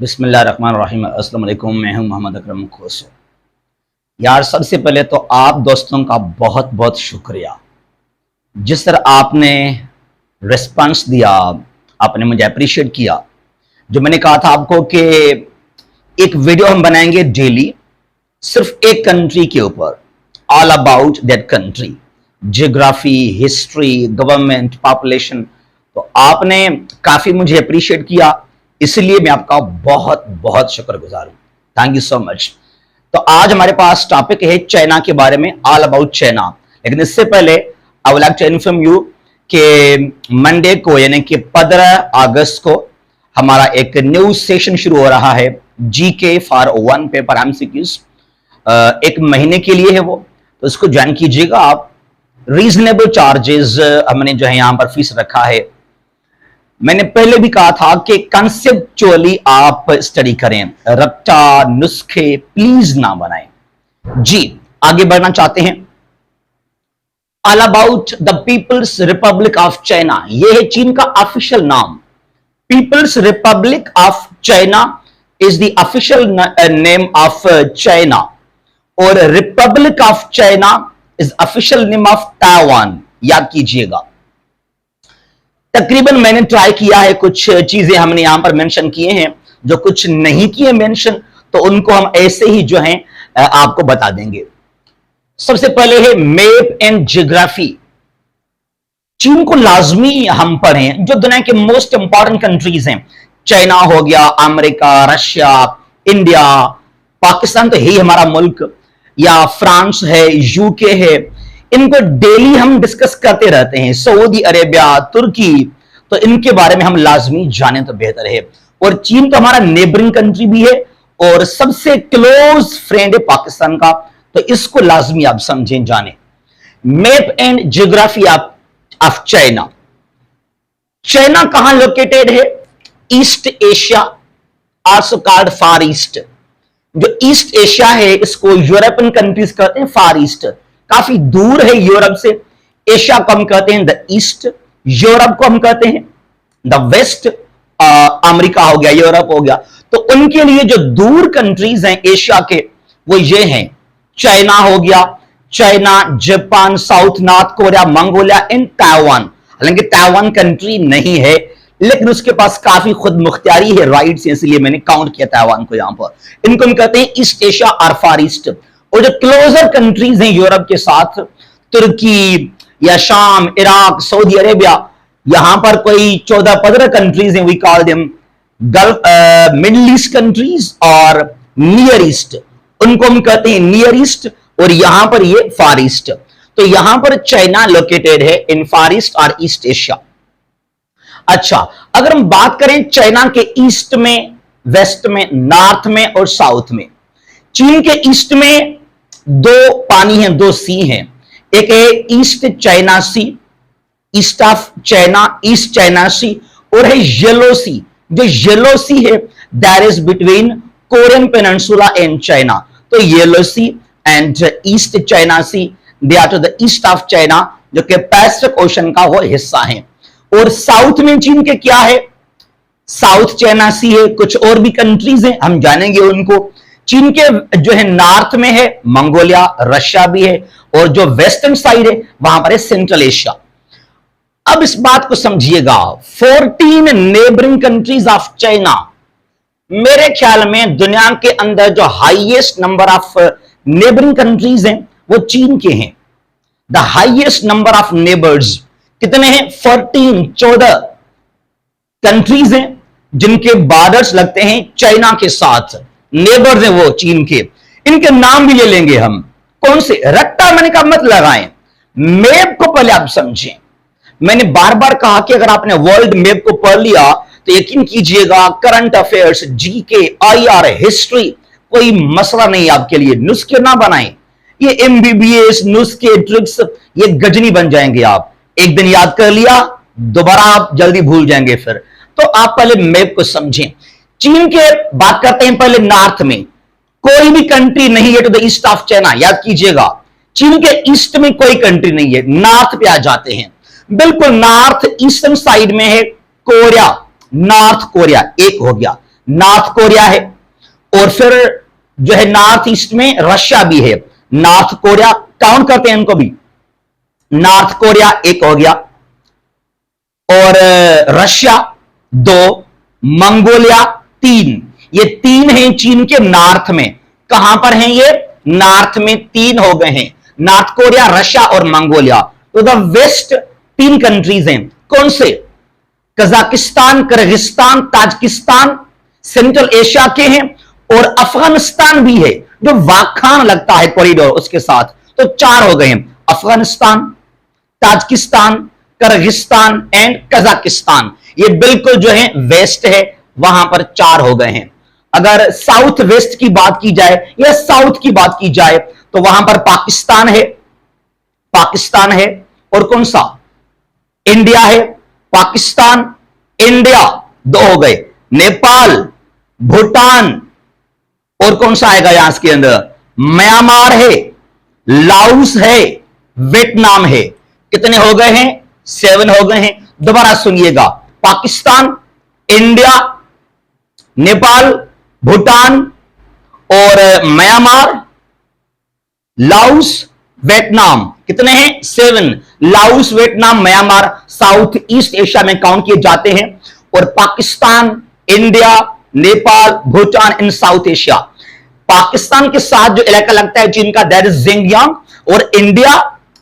बिस्मिल्लाहिर्रहमानिर्रहीम। अस्सलाम वालेकुम। मैं हूं मोहम्मद अकरम खोसो। यार सबसे पहले तो आप दोस्तों का बहुत बहुत शुक्रिया। जिस तरह आपने रिस्पांस दिया, आपने मुझे अप्रिशिएट किया। जो मैंने कहा था आपको कि एक वीडियो हम बनाएंगे डेली, सिर्फ एक कंट्री के ऊपर, all about that country, geography, history, government, population. तो आपने काफी मुझे अप्रिशिएट किया, इसलिए मैं आपका बहुत बहुत शुक्रगुजार हूं। Thank you so much. तो आज हमारे पास टॉपिक है चाइना के बारे में, ऑल अबाउट चाइना। लेकिन इससे पहले I would like to inform you कि मंडे को यानी कि 15 अगस्त को हमारा एक न्यू सेशन शुरू हो रहा है, GK for one paper MCQs. एक महीने के लिए है वो, तो इसको ज्वाइन कीजिएगा आप। रीजनेबल चार्जेस हमने जो है यहां पर फीस रखा है। मैंने पहले भी कहा था कि कंसेप्चुअली आप स्टडी करें, रट्टा नुस्खे प्लीज ना बनाएं। जी आगे बढ़ना चाहते हैं। All about the People's Republic of China, यह है चीन का ऑफिशियल नाम। People's Republic of China is the official name of China, और Republic of China is official name of Taiwan. याद कीजिएगा। तकरीबन मैंने ट्राई किया है, कुछ चीजें हमने यहां पर मेंशन किए हैं, जो कुछ नहीं किए मेंशन, तो उनको हम ऐसे ही जो है आपको बता देंगे। सबसे पहले है मैप एंड जियोग्राफी। चीन को लाजमी हम पढ़ें, जो दुनिया के मोस्ट इंपॉर्टेंट कंट्रीज हैं। चाइना हो गया, अमेरिका, रशिया, इंडिया, पाकिस्तान तो है हमारा मुल्क, या फ्रांस है, यूके है, इनको डेली हम डिस्कस करते रहते हैं। सऊदी अरेबिया, तुर्की, तो इनके बारे में हम लाजमी जाने तो बेहतर है। और चीन तो हमारा नेबरिंग कंट्री भी है और सबसे क्लोज फ्रेंड है पाकिस्तान का, तो इसको लाजमी आप समझें, जाने। Map and geography of China. China कहां लोकेटेड है? ईस्ट एशिया, आल्सो कॉल्ड फार ईस्ट। जो ईस्ट एशिया है इसको यूरोपियन कंट्रीज कहते हैं फार ईस्ट, काफी दूर है यूरोप से। एशिया को हम कहते हैं द ईस्ट, यूरोप को हम कहते हैं द वेस्ट। अमेरिका हो गया, यूरोप हो गया। तो उनके लिए जो दूर कंट्रीज हैं एशिया के, वो ये हैं। चाइना हो गया, China, Japan, south north Korea, Mongolia and Taiwan. हालांकि ताइवान कंट्री नहीं है, लेकिन उसके पास काफी खुद मुख्तियारी है, राइट्स, इसलिए मैंने काउंट किया ताइवान को यहां पर। इनको हम कहते हैं ईस्ट एशिया और फार ईस्ट। और जो क्लोजर कंट्रीज हैं यूरोप के साथ, तुर्की या शाम, इराक, सऊदी अरेबिया, यहां पर कोई 14-15 कंट्रीज हैं, we call them Gulf, Middle East countries और नियर ईस्ट। उनको हम कहते हैं नियर ईस्ट, और यहां पर ये फार ईस्ट। तो यहां पर चाइना लोकेटेड है इन फार ईस्ट और ईस्ट एशिया। अच्छा, अगर हम बात करें चाइना के ईस्ट में, वेस्ट में, नॉर्थ में और साउथ में। चीन के ईस्ट में दो पानी हैं, दो सी हैं। एक है East China Sea, east of China, East China Sea, और है येलो सी। जो येलो सी है that is between Korean peninsula and China. तो Yellow Sea and East China Sea, they are to the east of China, जो कि Pacific ocean का वो हिस्सा है। और साउथ में चीन के क्या है? साउथ चाइना सी है, कुछ और भी कंट्रीज हैं, हम जानेंगे उनको। चीन के जो है नॉर्थ में है मंगोलिया, रशिया भी है, और जो वेस्टर्न साइड है वहां पर है सेंट्रल एशिया। अब इस बात को समझिएगा, 14 नेबरिंग कंट्रीज ऑफ चाइना। मेरे ख्याल में दुनिया के अंदर जो highest number of neighbouring countries हैं वो चीन के हैं। The highest number of neighbours कितने हैं? 14 कंट्रीज हैं जिनके बॉर्डर्स लगते हैं चाइना के साथ, नेबर्स हैं वो चीन के। इनके नाम भी ले लेंगे हम। कौन से? रट्टा मैंने कहा मत लगाएं, मैप को पहले आप समझें। मैंने बार बार कहा कि अगर आपने वर्ल्ड मैप को पढ़ लिया तो यकीन कीजिएगा current affairs, GK, IR, history, कोई मसला नहीं आपके लिए। नुस्खे ना बनाएं, ये एमबीबीएस नुस्खे ट्रिक्स, ये गजनी बन जाएंगे आप। एक दिन याद कर लिया, दोबारा आप जल्दी भूल जाएंगे फिर। तो आप पहले मैप को समझें। चीन के बात करते हैं पहले नॉर्थ में, कोई भी कंट्री नहीं है to the east of China. याद कीजिएगा, चीन के ईस्ट में कोई कंट्री नहीं है। नॉर्थ पे आ जाते हैं, बिल्कुल नॉर्थ ईस्टर्न साइड में है कोरिया, नॉर्थ कोरिया एक हो गया। नॉर्थ कोरिया है, और फिर जो है नॉर्थ ईस्ट में रशिया भी है। नॉर्थ कोरिया काउंट करते हैं इनको भी, नॉर्थ कोरिया एक हो गया, और रशिया 2, मंगोलिया 3। ये 3 हैं चीन के नॉर्थ में। कहां पर हैं ये? नॉर्थ में 3 हो गए हैं, नॉर्थ कोरिया, रशिया और मंगोलिया। तो द वेस्ट 3 कंट्रीज हैं। कौन से? Kazakhstan, Kyrgyzstan, Tajikistan central Asia के हैं, और अफगानिस्तान भी है जो वाखान लगता है कॉरिडोर उसके साथ। तो 4 हो गए हैं, Afghanistan, Tajikistan, Kyrgyzstan and Kazakhstan. ये बिल्कुल जो है वेस्ट है, वहां पर 4 हो गए हैं। अगर साउथ वेस्ट की बात की जाए या साउथ की बात की जाए तो वहां पर पाकिस्तान है, पाकिस्तान है, और कौन सा? इंडिया है। पाकिस्तान, इंडिया 2 हो गए, नेपाल, भूटान, और कौन सा आएगा यहां के अंदर? म्यांमार है, लाओस है, वियतनाम है। कितने हो गए हैं? 7 हो गए हैं। दोबारा सुनिएगा, पाकिस्तान, इंडिया, नेपाल, भूटान और म्यांमार, लाओस, वियतनाम। कितने हैं? 7। Laos, Vietnam, Myanmar south east Asia में काउंट किए जाते हैं, और पाकिस्तान, इंडिया, नेपाल, भूटान इन साउथ एशिया। पाकिस्तान के साथ जो इलाका लगता है चीन का, दैट इज जिंगयांग, और इंडिया,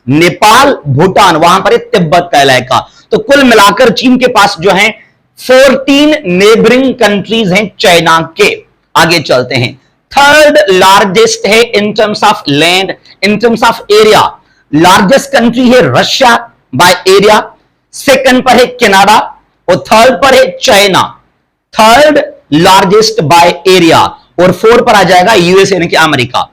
नेपाल, भूटान, वहां पर तिब्बत का इलाका। तो कुल मिलाकर चीन के पास जो है 14 नेबरिंग कंट्रीज हैं चाइना के। आगे चलते हैं, थर्ड लार्जेस्ट है इन terms of land, in terms of area. Largest country है रशिया बाय एरिया, सेकंड पर है कनाडा, और थर्ड पर है China, third largest by area, और 4 पर आ जाएगा यूएस यानी कि अमेरिका।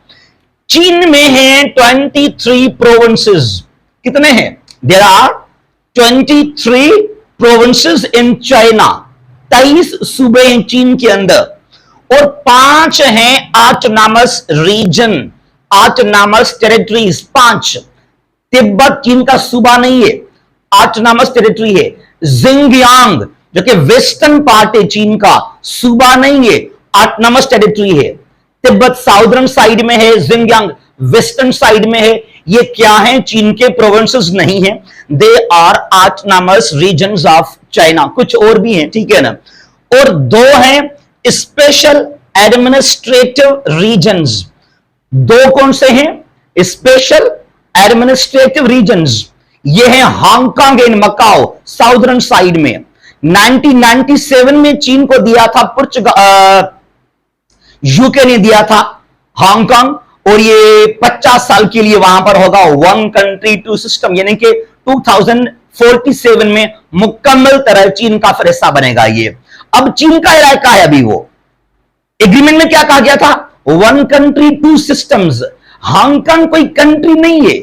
चीन में है 23 प्रोविंसेस। कितने हैं? There are 23 provinces in China. 23 सूबे हैं चीन के अंदर, और 5 हैं autonomous region, autonomous territories. 5। Tibet चीन का सूबा नहीं है, ऑटोनॉमस टेरिटरी है। जिंगयांग जो कि वेस्टर्न पार्ट है चीन का, सूबा नहीं है, ऑटोनॉमस टेरिटरी है। तिब्बत साउदर्न साइड में है, जिंगयांग वेस्टर्न साइड में है। ये क्या है? चीन के प्रोविंसेस नहीं है, they are autonomous regions of China. कुछ और भी हैं, ठीक है ना। और 2 हैं स्पेशल एडमिनिस्ट्रेटिव रीजन्स। 2 कौन से हैं? Special administrative regions. ये है Hong Kong and Macau southern side में। 1997 में चीन को दिया था यूके ने दिया था हांगकांग, और ये 50 साल के लिए वहां पर होगा 1 कंट्री 2 सिस्टम, यानी कि 2047 में मुकम्मल तरह चीन का फिर हिस्सा बनेगा ये। अब चीन का इलाका है अभी, वो एग्रीमेंट में क्या कहा गया था? 1 कंट्री 2 सिस्टम्स। हांगकांग कोई कंट्री नहीं है,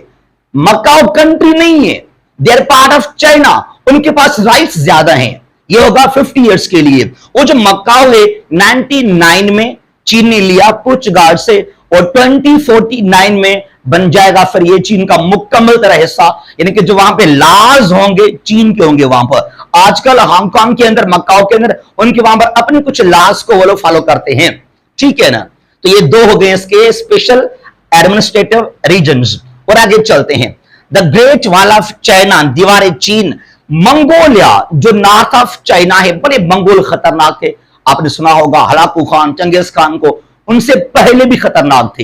मकाओ कंट्री नहीं है, they are part of China, उनके पास राइट्स ज्यादा हैं। ये होगा 50 इयर्स के लिए। वो जो मकाओ है 99 में चीन ने लिया पुर्तगाल से, और 2049 में बन जाएगा फिर ये चीन का मुकम्मल तरह हिस्सा, यानी कि जो वहां पे लॉज होंगे चीन के होंगे वहां पर। आजकल हांगकांग के अंदर, मकाओ के अंदर उनके वहां पर अपने कुछ लॉज को वो लोग फॉलो करते हैं, ठीक है ना। तो ये 2 हो गए इसके स्पेशल एडमिनिस्ट्रेटिव रीजन्स। और आगे चलते हैं, the Great Wall of China, दीवार चीन। मंगोलिया जो नॉर्थ ऑफ चाइना है, बड़े मंगोल खतरनाक थे। आपने सुना होगा हलाकू खान, चंगेज खान को, उनसे पहले भी खतरनाक थे।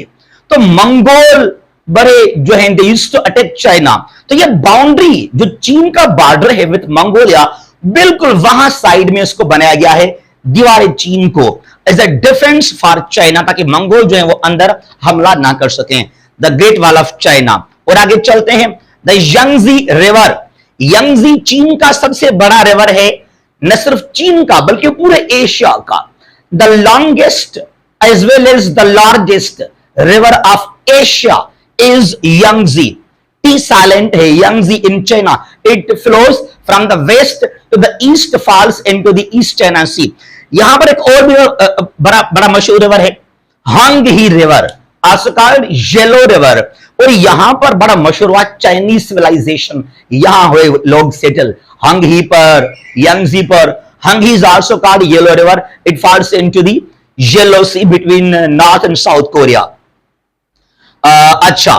तो मंगोल बड़े जो है they used to attack China. तो ये बाउंड्री जो चीन का बॉर्डर है विद मंगोलिया, बिल्कुल वहां साइड में इसको बनाया गया है दीवार चीन को, as a defence for China, ताकि मंगोल जो है वो अंदर हमला ना कर सकें। The Great Wall of China. और आगे चलते हैं, द यंगजी रिवर। यंगजी चीन का सबसे बड़ा रिवर है, न सिर्फ चीन का बल्कि पूरे एशिया का। The longest as well as the largest river of Asia is Yangtze. T silent है, Yangtze in China. It flows from the west to the east, falls into the East China Sea. यहां पर एक और भी बड़ा मशहूर river है, Huang He river, also called Yellow River. और यहां पर बड़ा मशहूर हुआ चाइनीज सिविलाइजेशन, यहां हुए लोग सेटल, हांगही पर, यंगजी पर। Hanghi is also called Yellow River. It falls into the Yellow Sea between North and South Korea. अच्छा,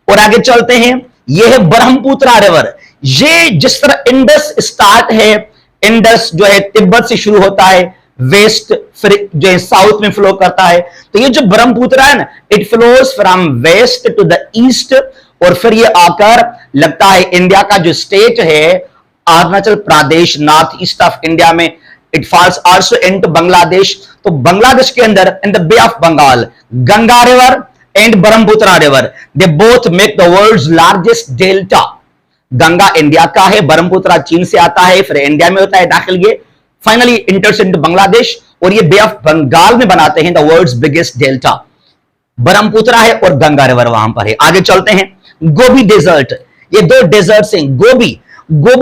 और आगे चलते हैं, यह है ब्रह्मपुत्र रिवर। ये जिस तरह इंडस स्टार्ट है, इंडस जो है तिब्बत से शुरू होता है, वेस्ट फिर जो है साउथ में फ्लो करता है, तो ये जो ब्रह्मपुत्र है ना, it flows from west to the east, और फिर ये आकर लगता है इंडिया का जो स्टेट है Arunachal Pradesh, north east of India में। It falls also into Bangladesh. तो बांग्लादेश के अंदर in the bay of Bengal, Ganga river and Brahmaputra river, they both make the world's largest delta. Ganga India का है, ब्रह्मपुत्र चीन से आता है, फिर इंडिया में होता है दाखिल, ये फाइनली इंटर्स इनटू बांग्लादेश, और ये बे ऑफ बंगाल में बनाते हैं the world's biggest delta. Brahmaputra है और गंगा रिवर वहां पर है। आगे चलते हैं, गोबी डेजर्ट, ये दो डेजर्ट्स हैं। गोबी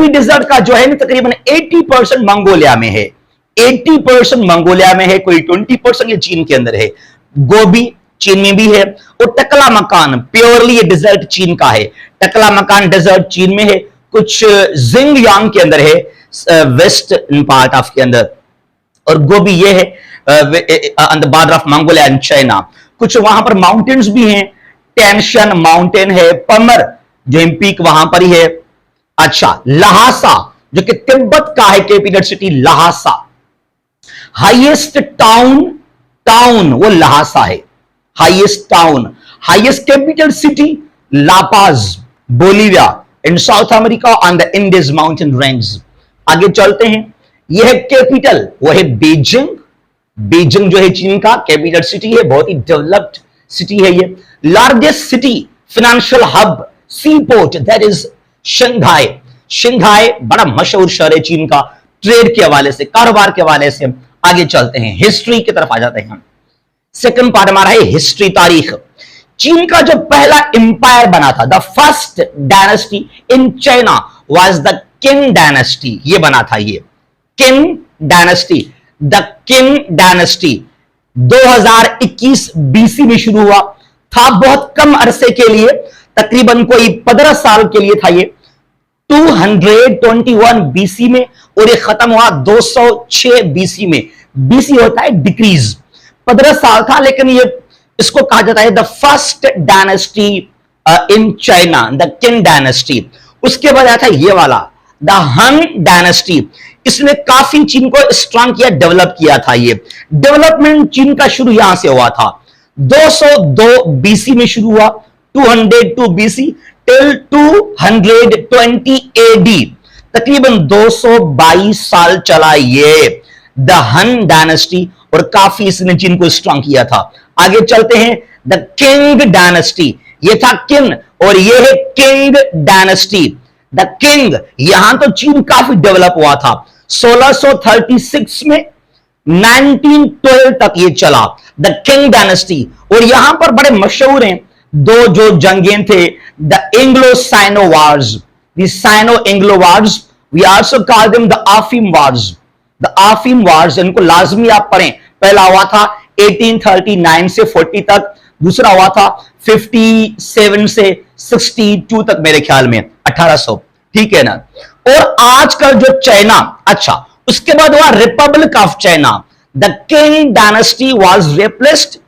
डेजर्ट का जो है ना तकरीबन 80% मंगोलिया में है, 80% मंगोलिया में है, कोई 20% ये चीन के अंदर है। गोबी चीन में भी है, और टकला मकान प्योरली ये डेजर्ट चीन का है। टकला मकान डेजर्ट चीन में है, कुछ जिंगयांग के अंदर है, वेस्ट पार्ट ऑफ के अंदर, और गोबी ये है on the border of Mongolia and China. कुछ वहां पर माउंटेन्स भी हैं, टेंशन माउंटेन है, पमर जो पीक वहां पर ही है। अच्छा, लहासा जो कि तिब्बत का है capital city Lhasa, highest town वो लहासा है, highest town. Highest capital city La Paz, Bolivia in south America on the Indies mountain range. आगे चलते हैं, यह है कैपिटल, वो है बीजिंग। बीजिंग जो है चीन का कैपिटल सिटी है, बहुत ही डेवलप्ड सिटी है ये। Largest city, financial hub, sea port, that is Shanghai. Shanghai बड़ा मशहूर शहर है चीन का, ट्रेड के हवाले से, कारोबार के हवाले से। आगे चलते हैं, हिस्ट्री की तरफ आ जाते हैं हम। सेकंड पार्ट हमारा है हिस्ट्री, तारीख। चीन का जो पहला एम्पायर बना था, the first dynasty in China was the किन डायनेस्टी, ये बना था, ये किन डायनेस्टी, द किन डायनेस्टी 2021 बीसी में शुरू हुआ था, बहुत कम अरसे के लिए, तकरीबन कोई 15 साल के लिए था ये, 221 बीसी में, और ये खत्म हुआ 206 बीसी में। बीसी होता है डिक्रीज, 15 साल था, लेकिन ये इसको कहा जाता है the first dynasty in China, the किन डायनेस्टी। उसके बाद आया था ये वाला द हन डायनेस्टी, इसने काफी चीन को स्ट्रांग किया, डेवलप किया था। ये डेवलपमेंट चीन का शुरू यहां से हुआ था, 202 बीसी में शुरू हुआ, 202 बीसी टिल 220 एडी, तकरीबन 222 साल चला ये द हन डायनेस्टी, और काफी इसने चीन को स्ट्रांग किया था। आगे चलते हैं, द किंग डायनेस्टी, ये था किन, और ये है किंग डायनेस्टी। द किंग, यहां तो चीन काफी डेवलप हुआ था, 1636 में 1912 तक ये चला, द किंग डायनेस्टी। और यहां पर बड़े मशहूर हैं दो जो जंगें थे, the Anglo Sino wars, the Sino Anglo wars, we also call them the आफिम वार्स। द आफिम वार्स, इनको लाजमी आप पढ़ें। पहला हुआ था 1839 से 40 तक, दूसरा हुआ था 57 से 62 तक, मेरे ख्याल में 1800, ठीक है ना। और आजकल जो चाइना, अच्छा उसके बाद हुआ Republic of China, the king dynasty was replaced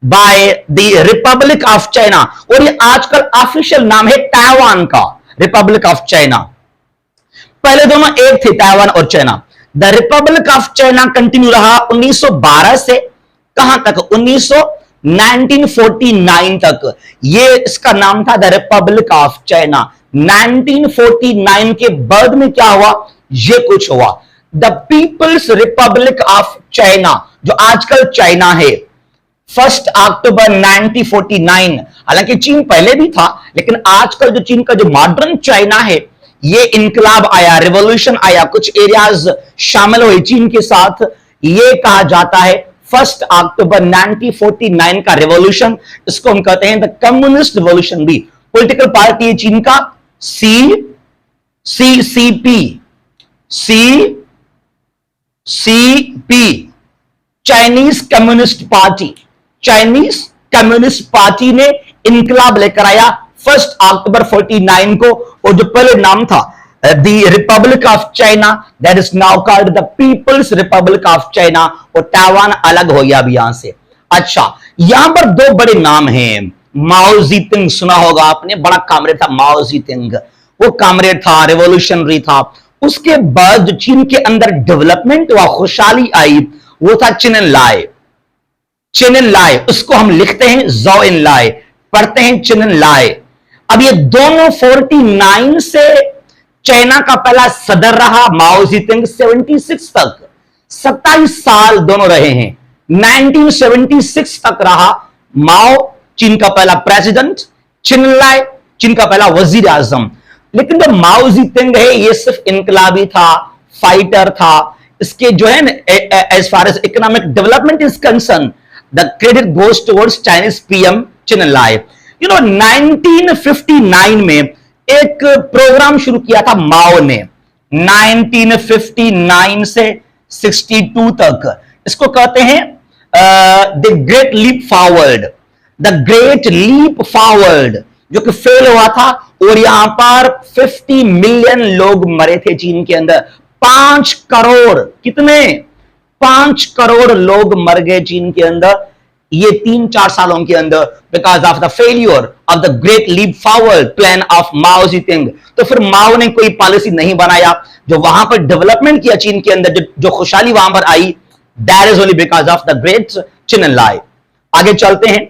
by the Republic of China, और ये आजकल ऑफिशियल नाम है ताइवान का, रिपब्लिक ऑफ चाइना। पहले दोनों एक थे, ताइवान और China. The Republic of China continue रहा 1912 से कहां तक, 1949 तक, ये इसका नाम था द रिपब्लिक ऑफ चाइना। 1949 के बाद में क्या हुआ, ये कुछ हुआ, the People's Republic of China, जो आजकल चाइना है, 1 अक्टूबर 1949। हालांकि चीन पहले भी था, लेकिन आजकल जो चीन का जो मॉडर्न चाइना है, ये इनकलाब आया, रिवॉल्यूशन आया, कुछ एरियाज शामिल हुए चीन के साथ, ये कहा जाता है 1 अक्टूबर 1949 का रिवॉल्यूशन। इसको हम कहते हैं द कम्युनिस्ट रिवॉल्यूशन भी। पॉलिटिकल पार्टी है चीन का CP, Chinese communist party. Chinese communist party ने इनकलाब लेकर आया 1 अक्टूबर 49 को, और जो पहले नाम था the Republic of China, that is now called the People's Republic of China, और ताइवान अलग हो गया अभी यहां से। अच्छा, यहां पर दो बड़े नाम हैं। माओ जीतुंग सुना होगा आपने, बड़ा कामरेड था माओ जीतुंग, वो कामरेड था, रेवोल्यूशनरी था। उसके बाद जो चीन के अंदर डेवलपमेंट व खुशहाली आई वो था चिन लाई। चिन लाई, उसको हम लिखते हैं जो इन लाई, पढ़ते हैं चिन लाई। अब ये दोनों 49 से चाइना का पहला सदर रहा माओ जीतुंग, 76 तक 27 साल दोनों रहे हैं। 1976 तक रहा माओ चीन का पहला प्रेसिडेंट, चिन लाई चीन का पहला वजीर आजम। लेकिन जो माओ जीतुंग है ये सिर्फ इनकलाबी था, फाइटर था। इसके जो है as far as economic development is concern, the credit goes towards Chinese PM Zhou Enlai. 1959 में एक प्रोग्राम शुरू किया था माओ ने, 1959 से 62 तक। इसको कहते हैं the Great Leap Forward, the Great Leap Forward, जो कि फेल हुआ था। और यहां पर 50 मिलियन लोग मरे थे चीन के अंदर। 5 करोड़, कितने? 5 करोड़ लोग मर गए चीन के अंदर ये 3-4 सालों के अंदर, because of the failure of the Great Leap Forward plan of Mao Zedong. तो फिर माओ ने कोई पॉलिसी नहीं बनाया जो वहां पर डेवलपमेंट किया चीन के अंदर, जो खुशहाली वहां पर आई, that is only because of the great Zhou Enlai. आगे चलते हैं।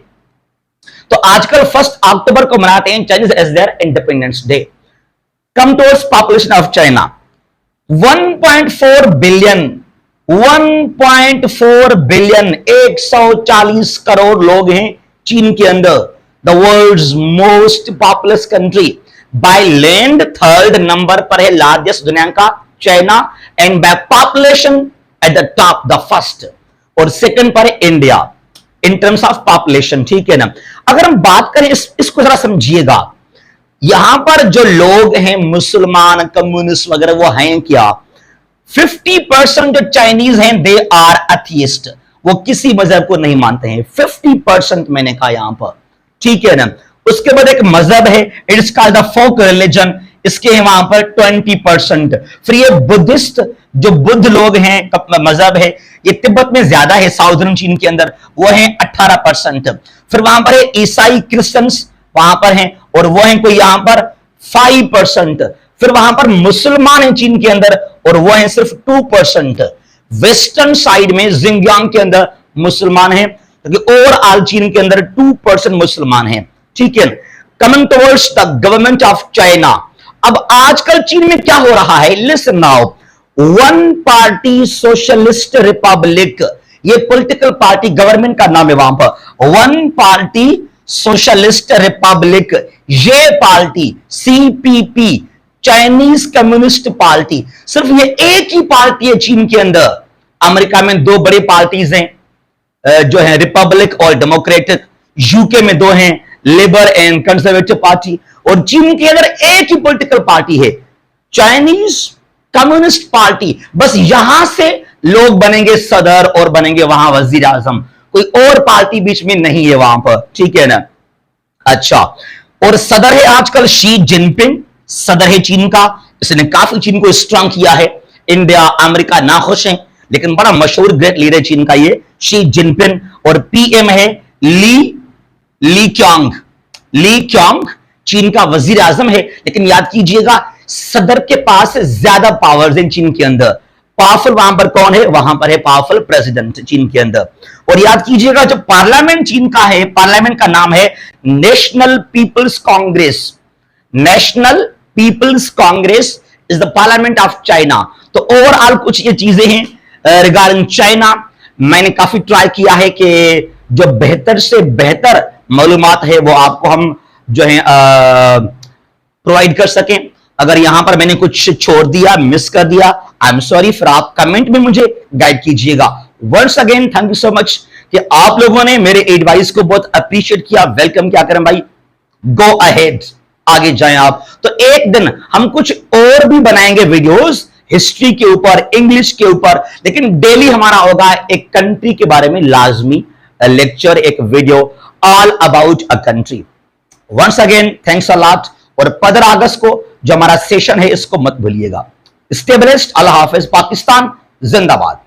तो आजकल 1 अक्टूबर को मनाते हैं Chinese as their independence day. Come towards population of China 1.4 billion, 1.4 billion, 140 crore लोग हैं चीन के अंदर। The world's most populous country, by land 3rd number पर है लार्जेस्ट दुनिया का China, and by population at the top the 1st, और 2nd पर है India in terms of population. ठीक है ना। अगर हम बात करें इसको जरा समझिएगा, यहां पर जो लोग हैं मुसलमान, कम्युनिस्ट वगैरह, वो हैं क्या? 50% जो चाइनीज हैं दे आर एथियस्ट, वो किसी मजहब को नहीं मानते हैं। 50% मैंने कहा यहां पर, ठीक है ना। उसके बाद एक मजहब है, it's called the folk religion, इसके वहां पर 20%। फिर ये बुद्धिस्ट, जो बुद्ध लोग हैं मजहब है, ये तिब्बत में ज्यादा है, साउदर्न चीन के अंदर, वो है 18%। फिर वहां पर है ईसाई क्रिश्चियंस वहां पर हैं, और वो हैं कोई यहां पर 5%। फिर वहां पर मुसलमान हैं चीन के अंदर, और वो हैं सिर्फ 2%। वेस्टर्न साइड में जिंगयांग के अंदर मुसलमान हैं, क्योंकि ओवरऑल चीन के अंदर 2% मुसलमान हैं। ठीक है। Coming towards the government of China, अब आजकल चीन में क्या हो रहा है, listen now. One party socialist Republic, ये पॉलिटिकल पार्टी गवर्नमेंट का नाम है वहां पर, वन पार्टी सोशलिस्ट रिपब्लिक। ये party CPP, Chinese communist party, सिर्फ ये एक ही पार्टी है चीन के अंदर। अमेरिका में 2 बड़ी पार्टीज हैं जो है रिपब्लिक और डेमोक्रेटिक, यूके में 2 हैं, लेबर एंड कंजर्वेटिव पार्टी, और चीन के अंदर एक ही पॉलिटिकल पार्टी है, चाइनीज कम्युनिस्ट पार्टी। बस यहां से लोग बनेंगे सदर और बनेंगे वहां वजीर आजम, कोई और पार्टी बीच में नहीं है वहां पर। ठीक है ना। अच्छा, और सदर है आजकल शी जिनपिंग, सदर है चीन का, इसने काफी चीन को स्ट्रांग किया है। इंडिया, अमेरिका नाखुश हैं, लेकिन बड़ा मशहूर ग्रेट लीडर चीन का ये शी जिनपिंग। और पीएम है ली क्यांग चीन का वजीर आजम है। लेकिन याद कीजिएगा, सदर के पास ज्यादा पावर्स हैं चीन के अंदर। पावरफुल वहां पर कौन है? वहां पर है पावरफुल प्रेसिडेंट चीन के अंदर। और याद कीजिएगा, जो पार्लियामेंट चीन का है, पार्लियामेंट का नाम है National People's Congress. National People's Congress is the parliament of China. तो ओवरऑल कुछ ये चीजें हैं रिगार्डिंग चाइना। मैंने काफी ट्राई किया है कि जो बेहतर से बेहतर मालूमात है वो आपको हम जो है प्रोवाइड कर सकें। अगर यहां पर मैंने कुछ छोड़ दिया, मिस कर दिया, आई एम सॉरी। फिर आप कमेंट में मुझे गाइड कीजिएगा। Once again thank you so much कि आप लोगों ने मेरे एडवाइस को बहुत अप्रिशिएट किया। वेलकम क्या करें भाई, गो अहेड, आगे जाएं आप। तो एक दिन हम कुछ और भी बनाएंगे वीडियोस हिस्ट्री के ऊपर, इंग्लिश के ऊपर, लेकिन डेली हमारा होगा एक कंट्री के बारे में लाजमी लेक्चर, एक video all about a country. Once again thanks a lot. और 15 अगस्त को जो हमारा सेशन है इसको मत भूलिएगा। स्टेबलिस्ट, अल्लाह हाफिज, पाकिस्तान जिंदाबाद।